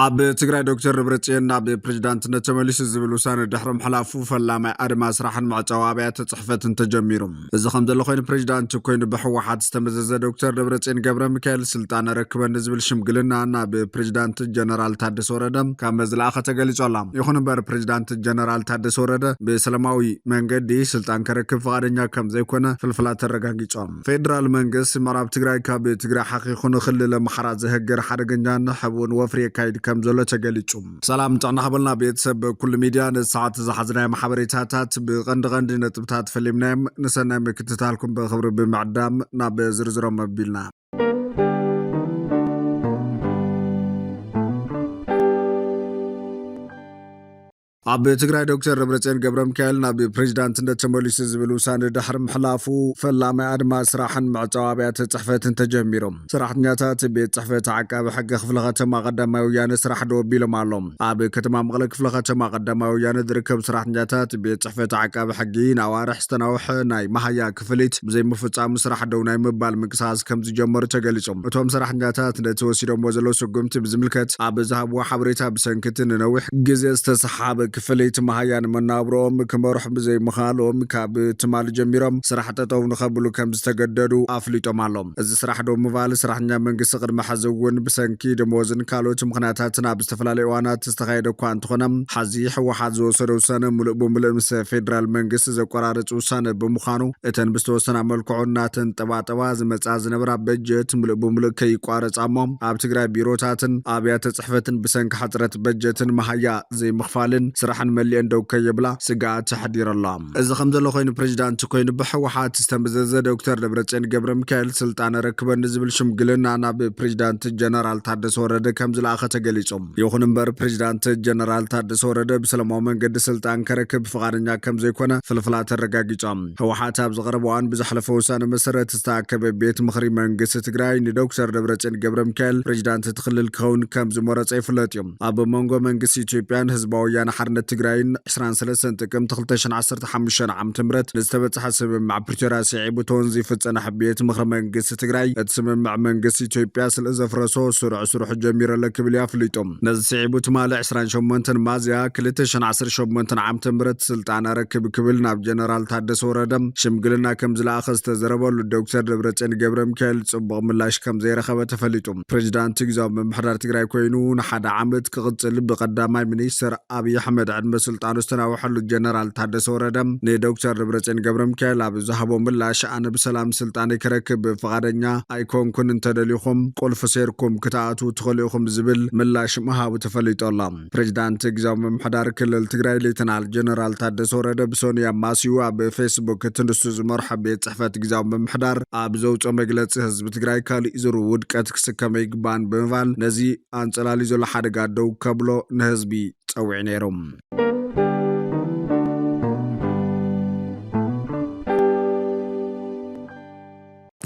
ኣብ ትግራይ ዶክተር ደብረጽዮን ናብ ፕሬዝዳንትነት ተመሊሱ ዝብል ውሳነ ድሕሮም ሓላፉ ፈላማይ ኣድማ ስራሕን ማዕጻው ኣብያተ ጽሕፈትን ተጀሚሩ እዚ ከም ዘሎ ኮይኑ ፕሬዝዳንት ኮይኑ ብሕወሓት ዝተመዘዘ ዶክተር ደብረጽዮን ገብረ ሚካኤል ስልጣን ረክበን ዝብል ሽምግልና ናብ ፕሬዝዳንት ጀነራል ታደሰ ወረደ ካብ መዝላእኸ ተገሊጾላ ይኹን እምበር ፕሬዝዳንት ጀነራል ታደሰ ወረደ ብሰላማዊ መንገዲ ስልጣን ከረክብ ፈቃደኛ ከም ዘይኮነ ፍልፍላት ተረጋጊጾም ፌደራል መንግስት ምዕራብ ትግራይ ካብ ትግራይ ሓቂኹ ንኽልል ኣምሓራ ዝህገር ሓደገኛን ሕቡን ወፍሪ የካይድ ከም ዘሎ ተገሊጹ ሰላም ጥዕና ሓበልና ቤተሰብ ኩሉ ሚድያ ንሰዓት ዝሓዝናይ ማሕበሬታታት ብቐንዲ ነጥብታት ፈሊምናዮም ንሰናይ ምክትታልኩም በኽብሪ ብምዕዳም ናብ ዝርዝሮም መቢልና ኣብ ትግራይ ዶክተር ደብረጽዮን ገብረ ሚካኤል ናብ ፕሬዝዳንትነት ተመሊሱ ዝብል ውሳነ ድሕሪ ምሕላፉ ፈላማይ ኣድማ ስራሕን ማዕጻው ኣብያተ ጽሕፈትን ተጀሚሮም ሰራሕተኛታት ቤት ጽሕፈት ዓቃቢ ሕጊ ክፍለ ከተማ ቀዳማይ ወያነ ስራሕ ደው ኣቢሎም ኣሎም ኣብ ከተማ መቐለ ክፍለ ከተማ ቀዳማይ ወያነ ዝርከቡ ሰራሕተኛታት ቤት ጽሕፈት ዓቃቢ ሕጊ ናዋርሕ ዝተናውሐ ናይ ማህያ ክፍሊት ብዘይምፍጻሙ ስራሕ ደው ናይ ምባል ምንቅስቓስ ከም ዝጀመሩ ተገሊጾም እቶም ሰራሕተኛታት ነቲ ወሲዶምዎ ዘለዉ ስጉምቲ ብዝምልከት ኣብ ዝሃብዎ ሓበሬታ ብሰንኪቲ ንነዊሕ ግዜ ዝተሰሓበ ክፍሊት ማህያን መናብሮም ክመርሑ ብዘይምኻሎም ካብ ትማል ጀሚሮም ስራሕ ጠጠው ንኸብሉ ከም ዝተገደዱ ኣፍሊጦም ኣሎም እዚ ስራሕ ደው ምባል ሰራሕተኛ መንግስቲ ቅድሚ ሕዚ እውን ብሰንኪ ደሞዝን ካልኦት ምኽንያታትን ኣብ ዝተፈላለዩ እዋናት ዝተኻየደ እኳ እንተኾነ ሓዚ ሕወሓት ዝወሰደ ውሳነ ሙሉእ ብምሉእ ምስ ፌደራል መንግስቲ ዘቆራርፅ ውሳነ ብምዃኑ እተን ብዝተወሰነ መልክዑ እናተንጠባጠባ ዝመፃ ዝነበራ በጀት ሙሉእ ብምሉእ ከይቋረፃ እሞ ኣብ ትግራይ ቢሮታትን ኣብያተ ጽሕፈትን ብሰንኪ ሓፅረት በጀትን ማህያ ዘይምኽፋልን ስራሕን መሊአን ደው ከየብላ ስጋኣት ተሓዲረላ እዚ ከም ዘሎ ኮይኑ ፕሬዝዳንት ኮይኑ ብሕወሓት ዝተመዘዘ ዶክተር ደብረጽዮን ገብረ ሚካኤል ስልጣን ረክበን ዝብል ሽምግልና ናብ ፕሬዝዳንት ጀነራል ታደሰ ወረደ ከም ዝለኣኸ ተገሊጾም ይኹን እምበር ፕሬዝዳንት ጀነራል ታደሰ ወረደ ብሰላማዊ መንገዲ ስልጣን ከረክብ ፈቃደኛ ከም ዘይኮነ ፍልፍላት ተረጋጊጾም ሕወሓት ኣብ ዝቐረበዋን ብዝሓለፈ ውሳነ መሰረት ዝተኣከበ ቤት ምኽሪ መንግስቲ ትግራይ ንዶክተር ደብረጽዮን ገብረ ሚካኤል ፕሬዝዳንት ትኽልል ክኸውን ከም ዝመረፀ ይፍለጥ እዩ ኣብ መንጎ መንግስቲ ኢትዮጵያን ህዝባዊ ወያነ ሓርነት ትግራይን 23 ጥቅምት 2015 ዓ.ም ንዝተበጽሐ ስምምዕ ፕሪቶሪያ ስዒቡ ተወንዚ ፍጸነ ቤት ምኽሪ መንግስቲ ትግራይ እቲ ስምምዕ መንግስቲ ኢትዮጵያ ስለ ዘፍረሶ ስሩዕ ጀሚረለ ክብል ኣፍሊጦም ነዚ ስዒቡ ትማሊ 28 ሚያዝያ 2018 ዓ.ም ስልጣን ረክብ ክብል ናብ ጀነራል ታደሰ ወረደ ሽምግልና ከም ዝለኣኸ ዝተዘረበሉ ዶክተር ደብረጽዮን ገብረ ሚካኤል ጽቡቕ ምላሽ ከም ዘይረኸበ ተፈሊጡ ፕሬዝዳንት ግዝያዊ ምምሕዳር ትግራይ ኮይኑ ንሓደ ዓመት ክቕጽል ብቐዳማይ ሚኒስትር ኣብይ ኣሕመድ ዕድመ ስልጣኑ ዝተናውሐሉ ጀነራል ታደሰ ወረደ ንዶክተር ደብረጽዮን ገብረ ሚካኤል ኣብ ዝሃቦ ምላሽ ኣነ ብሰላም ስልጣን ክረክብ ፈቃደኛ ኣይኮንኩን እንተደሊኹም ቁልፊ ሴርኩም ክትኣትዉ ትኽእሉ ኢኹም ዝብል ምላሽ ምሃቡ ተፈሊጦላ ፕሬዝዳንት ግዝያዊ ምምሕዳር ክልል ትግራይ ሌተናል ጀነራል ታደሰ ወረደ ብሶንያ ማስዩ ኣብ ፌስቡክ ትንሱ ዝመርሖ ቤት ጽሕፈት ግዝያዊ ምምሕዳር ኣብ ዘውፅኦ መግለፂ ህዝቢ ትግራይ ካሊእ ዙሩ ውድቀት ክስከመ ይግባን ብምባል ነዚ ኣንጸላሊ ዘሎ ሓደጋ ደው ከብሎ ንህዝቢ ፀውዕ ነይሮም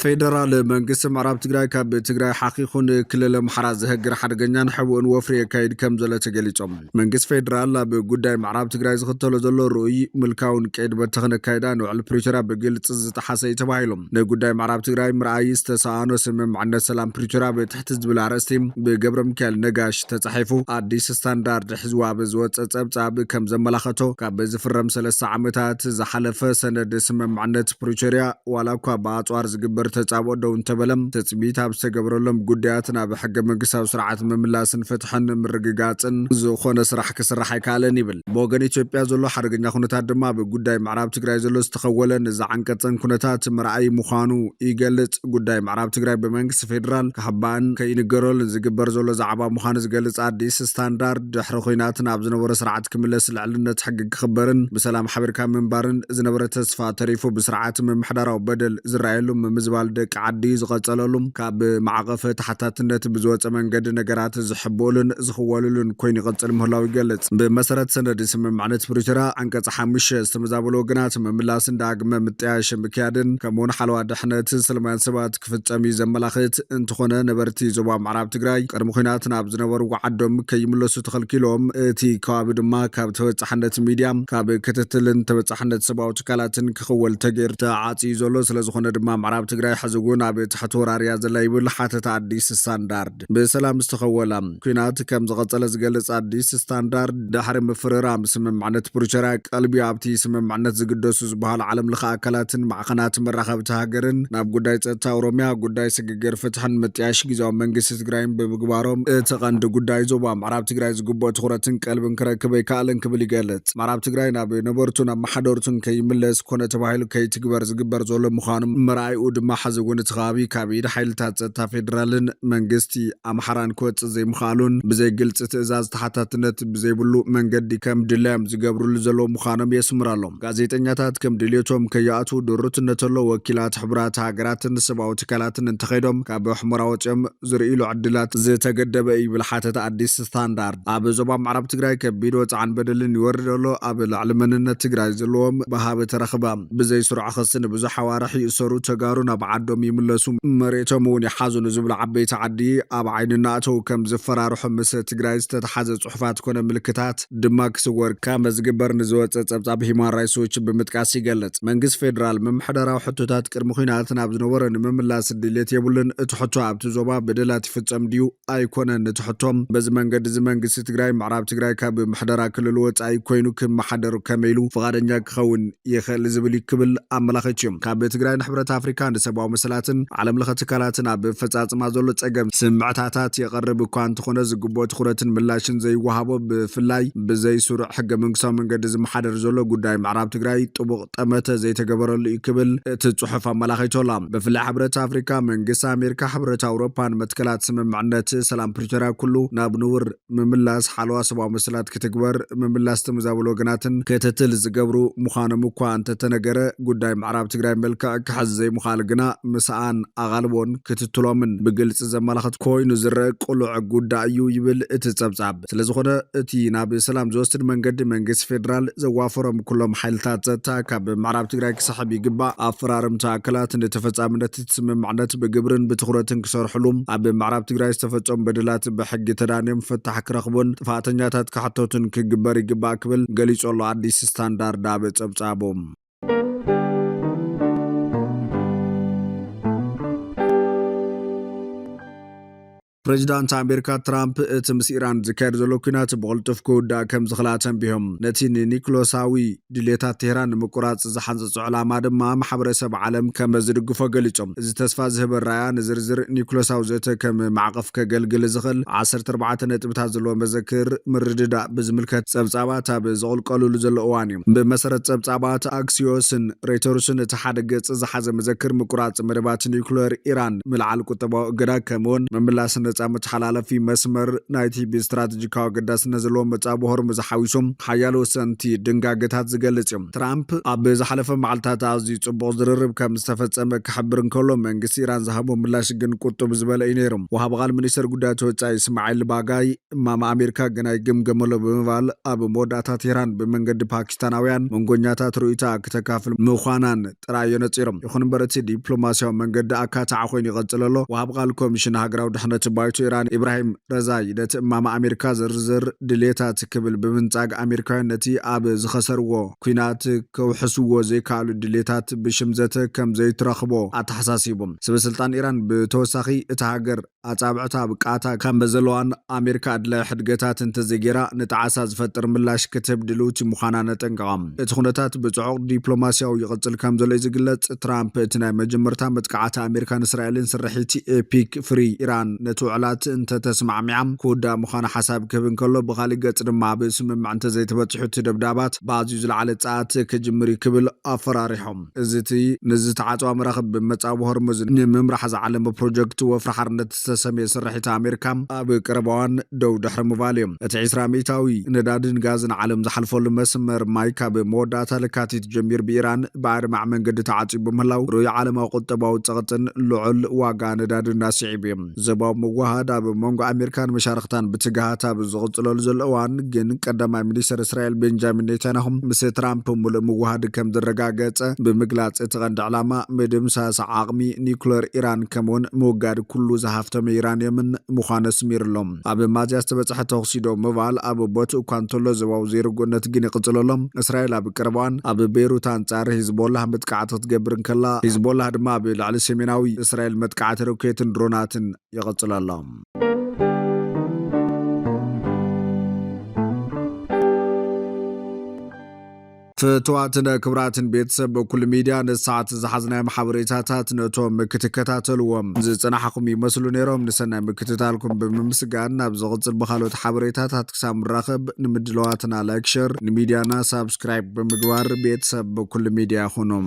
ፌደራል መንግስቲ ምዕራብ ትግራይ ካብ ትግራይ ሓቂኹን ክልል ኣምሓራ ዝህግር ሓደገኛን ሕቡእን ወፍሪ የካይድ ከም ዘሎ ተገሊጾም መንግስቲ ፌደራል ኣብ ጉዳይ ምዕራብ ትግራይ ዝኽተሎ ዘሎ ርእይ ምልካውን ቀይድ በተኽን ኣካይዳ ንውዕል ፕሪቶሪያ ብግልፂ ዝተሓሰ እዩ ተባሂሎም ንጉዳይ ምዕራብ ትግራይ ምርኣይ ዝተሰኣኖ ስምምዕነት ሰላም ፕሪቶሪያ ብትሕቲ ዝብል ኣርእስቲ ብገብረ ሚካኤል ነጋሽ ተጻሒፉ ኣዲስ ስታንዳርድ ሒዝዋ ብዝወፀ ጸብጻብ ከም ዘመላኸቶ ካብ ዝፍረም 3 ዓመታት ዝሓለፈ ሰነድ ስምምዕነት ፕሪቶሪያ ዋላ እኳ ብኣጽዋር ዝግበር ተጻብኦ ደው እንተበለም ተጽቢት ኣብ ዝተገብረሎም ጉዳያት ናብ ሕገ መንግስታዊ ስርዓት ምምላስን ፍትሕን ምርግጋጽን ዝኾነ ስራሕ ክስራሕ ኣይከኣለን ይብል ብወገን ኢትዮጵያ ዘሎ ሓደገኛ ኩነታት ድማ ብጉዳይ ምዕራብ ትግራይ ዘሎ ዝተኸወለን ዝዓንቀፅን ኩነታት ምርኣይ ምዃኑ ይገልጽ ጉዳይ ምዕራብ ትግራይ ብመንግስቲ ፌደራል ክሕባእን ከይንገረሉን ዝግበር ዘሎ ዛዕባ ምዃኑ ዝገልጽ ኣዲስ ስታንዳርድ ድሕሪ ኩናትን ኣብ ዝነበረ ስርዓት ክምለስ ልዕልነት ሕጊ ክኽበርን ብሰላም ሓቢርካ ምንባርን ዝነበረ ተስፋ ተሪፉ ብስርዓት ምምሕዳራዊ በደል ዝረኣየሉ ምዝባል ደቂ ዓዲ ዝቐጸለሉም ካብ ማዕቐፈ ተሓታትነት ብዝወፀ መንገዲ ነገራት ዝሕበሉን ዝኽወሉልን ኮይኑ ይቐጽል ምህላው ይገልጽ ብመሰረት ሰነድ ስምምዕነት ፕሪቶሪያ አንቀጽ 5 ዝተመዛበሉ ወገናት ምምላስን ዳግመ ምጥያሽ ምክያድን ከምኡውን ሓለዋ ድሕነት ሰላማውያን ሰባት ክፍጸም እዩ ዘመላኽት እንትኾነ ነበርቲ ዞባ ምዕራብ ትግራይ ቅድሚ ኩናት ናብ ዝነበሩ ዓዶም ከይምለሱ ተኸልኪሎም እቲ ከባቢ ድማ ካብ ተበጻሕነት ሚድያ ካብ ክትትልን ተበጻሕነት ሰብኣዊ ትካላትን ክኽወል ተገይሩ ተዓጽዩ ዘሎ ስለዝኾነ ድማ ምዕራብ ትግራይ ትግራይ ሕዝውን ኣብ ትሕቲ ወራርያ ዘላ ይብል ሓተታ ኣዲስ ስታንዳርድ ብሰላም ዝተኸወላ ኩናት ከም ዝቐጸለ ዝገልጽ ኣዲስ ስታንዳርድ ድሕሪ ምፍርራም ስምምዕነት ፕሪቶርያ ቀልቢ ኣብቲ ስምምዕነት ዝግደሱ ዝበሃሉ ዓለም ለኸ ኣካላትን ማዕኸናት መራኸብቲ ሃገርን ናብ ጉዳይ ጸጥታ ኦሮምያ ጉዳይ ስግግር ፍትሕን ምጥያሽ ጊዜያዊ መንግስቲ ትግራይን ብምግባሮም እቲ ቀንዲ ጉዳይ ዞባ ምዕራብ ትግራይ ዝግባእ ትኹረትን ቀልብን ክረክብ ኣይከኣለን ክብል ይገልጽ። ምዕራብ ትግራይ ናብ ነበርቱን ኣመሓደርቱን ከይምለስ ኮነ ተባሂሉ ከይትግበር ዝግበር ዘሎ ምዃኑ መርኣይኡ ድማ ሕዚ እውን እቲ ከባቢ ካብ ኢድ ሓይልታት ጸጥታ ፌደራልን መንግስቲ ኣምሓራን ክወፅእ ዘይምኽኣሉን ብዘይ ግልፂ ትእዛዝ ተሓታትነት ብዘይብሉ መንገዲ ከም ድልዮም ዝገብርሉ ዘለዎ ምዃኖም የስምር ኣሎ። ጋዜጠኛታት ከም ድልየቶም ከይኣትዉ ድርትነተሎ ወኪላት ሕቡራት ሃገራትን ሰብኣዊ ትካላትን እንተኸይዶም ካብ ሕሞራ ወፂኦም ዝርኢሉ ዕድላት ዝተገደበ ይብል ሓተታ ኣዲስ ስታንዳርድ። ኣብ ዞባ ምዕራብ ትግራይ ከቢድ ወፅዓን በደልን ይወርድ ኣሎ። ኣብ ልዕሊ መንነት ትግራይ ዘለዎም ብሃበ ተረኽባ ብዘይ ስሩዕ ክስን ብዙሕ ኣዋርሒ ይእሰሩ ተጋሩ ናብ ዓዶም ይምለሱ መሬቶም እውን ይሓዙን ዝብሉ ዓበይቲ ዓዲ ኣብ ዓይንና ኣተው ከም ዝፈራርሑ ምስ ትግራይ ዝተተሓዘ ጽሑፋት ኮነ ምልክታት ድማ ክስወር ከም ዝግበር ንዝወፀ ጸብጻብ ሂማን ራይትስ ዎች ብምጥቃስ ይገልጽ። መንግስቲ ፌደራል መምሕደራዊ ሕቶታት ቅድሚ ኩናት ናብ ዝነበረ ንምምላስ ድሌት የብሉን። እቲ ሕቶ ኣብቲ ዞባ በደላት ይፍጸም ድዩ ኣይኮነን። እቲ ሕቶም በዚ መንገዲ እዚ መንግስቲ ትግራይ ምዕራብ ትግራይ ካብ ምሕደራ ክልል ወጻኢ ኮይኑ ክመሓደር ከመይሉ ፍቓደኛ ክኸውን ይኽእል ዝብል ክብል ኣመላኺት እዮም። ካብ ትግራይ ንሕብረት ኣፍሪካ ንሰብኣዊ መሰላትን ዓለም ለኸ ትካላትን ኣብ ፈጻጽማ ዘሎ ጸገም ስምዕታታት የቐርብ እኳ እንተኾነ ዝግባእ ትኹረትን ምላሽን ዘይወሃቦ ብፍላይ ብዘይ ስሩዕ ሕገ መንግስታዊ መንገዲ ዝመሓደር ዘሎ ጉዳይ ምዕራብ ትግራይ ጥቡቕ ጠመተ ዘይተገበረሉ እዩ ክብል እቲ ጽሑፍ ኣመላኺቱ ኣሎ። ብፍላይ ሕብረት ኣፍሪካ መንግስቲ ኣሜሪካ ሕብረት ኣውሮፓን መትከላት ስምምዕነት ሰላም ፕሪቶርያ ኩሉ ናብ ንቡር ምምላስ ሓለዋ ሰብኣዊ መሰላት ክትግበር ምምላስ ተመዛበሉ ወገናትን ክትትል ዝገብሩ ምዃኖም እኳ እንተተነገረ ጉዳይ ምዕራብ ትግራይ መልክዕ ክሕዝ ዘይምኻል ግና ምስኣን ኣቓልቦን ክትትሎምን ብግልፂ ዘመላኽት ኮይኑ ዝረአ ቁሉዕ ጉዳይ እዩ ይብል እቲ ጸብጻብ። ስለዝኾነ እቲ ናብ ሰላም ዝወስድ መንገዲ መንግስቲ ፌደራል ዘዋፈሮም ኩሎም ሓይልታት ጸጥታ ካብ ምዕራብ ትግራይ ክስሕብ ይግባእ። ኣፈራርምቲ ኣካላት ንተፈጻምነት ስምምዕነት ብግብርን ብትኹረትን ክሰርሕሉ ኣብ ምዕራብ ትግራይ ዝተፈጸሙ በደላት ብሕጊ ተዳንዮም ፍታሕ ክረኽቡን ጥፋተኛታት ክሕተቱን ክግበር ይግባእ ክብል ገሊጹ ኣሎ ኣዲስ ስታንዳርድ ኣብ ጸብጻቦም። ፕሬዚዳንት ኣሜሪካ ትራምፕ እቲ ምስ ኢራን ዝካየድ ዘሎ ኩናት ብቕልጡፍ ክውዳእ ከም ዝኽእላ ተንቢሆም ነቲ ንኒኩለሳዊ ድሌታት ቴህራን ንምቁራጽ ዝሓንጽጽ ዕላማ ድማ ማሕበረሰብ ዓለም ከም ዝድግፎ ገሊጾም። እዚ ተስፋ ዝህብ ራእያ ንዝርዝር ኒኩለሳዊ ዘተ ከም ማዕቐፍ ከገልግል ዝኽእል 14 ነጥብታት ዘለዎ መዘክር ምርድዳእ ብዝምልከት ጸብጻባት ኣብ ዝቕልቀሉሉ ዘሎ እዋን እዩ። ብመሰረት ጸብጻባት ኣክሲዮስን ሬይተርስን እቲ ሓደ ገጽ ዝሓዘ መዘክር ምቁራጽ መደባት ኒኩለር ኢራን ምልዓል ቁጠባዊ እገዳ ከምኡውን መምላስ ነጻ መተሓላለፊ መስመር ናይቲ ብስትራቴጂካዊ ኣገዳስነት ዘለዎ መጻብ ሆርሙዝ ሓዊሶም ሓያሎ ወሰንቲ ድንጋጌታት ዝገልጽ እዮም። ትራምፕ ኣብ ዝሓለፈ መዓልትታት ኣዝዩ ጽቡቕ ዝርርብ ከም ዝተፈጸመ ክሕብር እንከሎ መንግስቲ ኢራን ዝሃቦ ምላሽ ግን ቁጡብ ዝበለ እዩ ነይሮም። ወሃቢ ቃል ሚኒስትር ጉዳያት ወጻኢ እስማዒል ባጋይ እማማ ኣሜሪካ ገና ይግምገመሎ ብምባል ኣብ መወዳእታ ቴህራን ብመንገዲ ፓኪስታናውያን መንጎኛታት ርእይታ ክተካፍል ምዃናን ጥራይ የነጺሮም። ይኹን እምበር እቲ ዲፕሎማስያዊ መንገዲ ኣካታዕ ኮይኑ ይቐጽል ኣሎ። ወሃቢ ቃል ኮሚሽን ሃገራዊ ድሕነት ባይቶ ኢራን ኢብራሂም ረዛይ ነቲ እማማ ኣሜሪካ ዝርዝር ድሌታት ክብል ብምንጻግ ኣሜሪካውያን ነቲ ኣብ ዝኸሰርዎ ኩናት ከውሕስዎ ዘይከኣሉ ድሌታት ብሽምዘተ ከም ዘይትረኽቦ ኣተሓሳሲቦም። ሰበስልጣን ኢራን ብተወሳኺ እቲ ሃገር ኣጻብዕታ ብቃታ ከም ዘለዋን ኣሜሪካ ኣድላይ ሕድገታት እንተዘይጌራ ንጣዓሳ ዝፈጥር ምላሽ ክትህብ ድልውቲ ምዃና ነጠንቀቖም። እቲ ኩነታት ብጽዑቕ ዲፕሎማስያዊ ይቕጽል ከም ዘሎ ዝግለጽ ትራምፕ እቲ ናይ መጀመርታ መጥቃዕቲ ኣሜሪካን እስራኤልን ስርሒት ኤፒክ ፍሪ ኢራን ነቲ ውዕላት እንተተስማዕሚዓም ክውዳእ ምዃኑ ሓሳብ ክህብ እንከሎ ብኻሊእ ገጽ ድማ ብስምምዕ እንተዘይተበጽሑ እቲ ደብዳባት ብኣዝዩ ዝለዓለ ጸዓት ክጅምር ክብል ኣፈራሪሖም። እዚ እቲ ንዝተዓጽዋ መራኽብ ብመጻብ ሆርሙዝ ንምምራሕ ዝዓለመ ፕሮጀክት ወፍሪ ሓርነት ዝተሰመየ ስርሒት ኣሜሪካ ኣብ ቀረባዋን ደው ድሕሪ ምባል እዮም። እቲ 20 ሚእታዊ ነዳድን ጋዝን ዓለም ዝሓልፈሉ መስመር ማይ ካብ መወዳእታ ለካቲት ጀሚር ብኢራን ብኣድማዕ መንገዲ ተዓጺቡ ምህላው ርኡይ ዓለማዊ ቁጠባዊ ጸቕጥን ልዑል ዋጋ ነዳድን ናስዒብ እዮም። ዘባዊ ምዋሃብ ምውሃድ ኣብ መንጎ ኣሜሪካን መሻርክታን ብትግሃት ኣብ ዝቕጽለሉ ዘሎ እዋን ግን ቀዳማይ ሚኒስትር እስራኤል ቤንጃሚን ኔታንያሁ ምስ ትራምፕ ሙሉእ ምውሃድ ከም ዝረጋገጸ ብምግላጽ እቲ ቀንዲ ዕላማ ምድምሳስ ዓቕሚ ኒውክለር ኢራን ከምውን ምውጋድ ኩሉ ዝሃፍተመ ዩራንየምን ምዃኑ ኣስሚሩሎም ኣብ ማዝያ ዝተበጽሐ ተኽሲዶ ምባል ኣብ ቦትኡ እኳ እንተሎ ዘባው ዘይርጉእነት ግን ይቕጽለሎም እስራኤል ኣብ ቀረባን ኣብ ቤይሩት አንጻር ሂዝቦላህ መጥቃዕቲ ክትገብር እንከላ ሂዝቦላህ ድማ ኣብ ላዕሊ ሰሜናዊ እስራኤል መጥቃዕቲ ሮኬትን ድሮናትን ይቕጽለሎም ፍትዋትን ክብራትን ቤተሰብ በኩል ሚድያ ንሰዓት ዝሓዝናይ ማሕበሬታታት ነቶም ክትከታተልዎም ዝጽናሕኩም ይመስሉ ነይሮም ንሰናይ ምክትታልኩም ብምምስጋን ናብ ዝቕጽል በኻሎት ሓበሬታታት ክሳብ ምራኸብ ንምድለዋትና ላይክ ሸር ንሚድያና ሳብስክራይብ ብምግባር ቤተሰብ በኩል ሚድያ ኹኑም